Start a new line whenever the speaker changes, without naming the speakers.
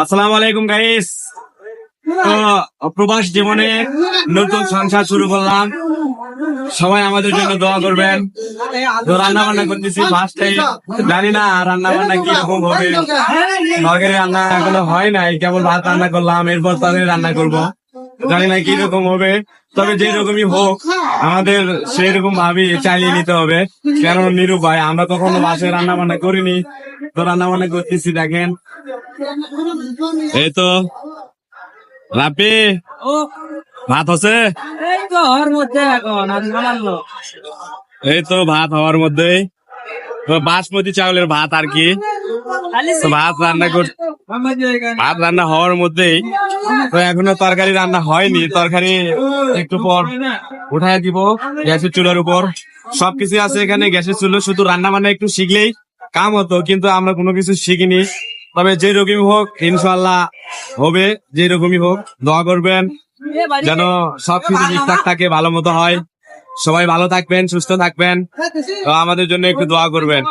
আসসালামু আলাইকুম গাইস। তো প্রবাস জীবনে নতুন সংসার শুরু করলাম, সবাই আমাদের জন্য দোয়া করবেন। তো রান্না বান্না করতেছি ফার্স্টে, জানি না রান্না বান্না কিরকম হবে। তরকারি রান্না এখনো হয় নাই, কেবল ভাত রান্না করলাম, এরপর তরকারি রান্না করব। জানি না কিরকম হবে, তবে যে রকমই হোক আমাদের সেই রকম ভাবে চালিয়ে নিতে হবে। কেন নিরুপায়, আমরা কখনো বাসায় রান্না বান্না করিনি, তো রান্না বান্না করতেছি। দেখেন এই তো রাপি
ও
ভাত হচ্ছে,
এই তো ওর মধ্যে এখন আর বানালো
এই তো ভাত হওয়ার মধ্যেই। তো বাসমতি চাউলের ভাত আর কি। তো ভাত রান্না হওয়ার মধ্যেই, তো এখনো তরকারি রান্না হয়নি। তরকারি একটু পর উঠায় দিব গ্যাসের চুলার উপর। সবকিছু আছে এখানে গ্যাসের চুলো, শুধু রান্না বান্না একটু শিখলেই কাম হতো, কিন্তু আমরা কোনো কিছু শিখিনি। তবে যে রকমই হোক ইনশাল্লাহ হবে, যে রকমই হোক দোয়া করবেন যেন সবকিছু ঠিকঠাক থাকে, ভালো মতো হয়। সবাই ভালো থাকবেন, সুস্থ থাকবেন, তো আমাদের জন্য একটু দোয়া করবেন।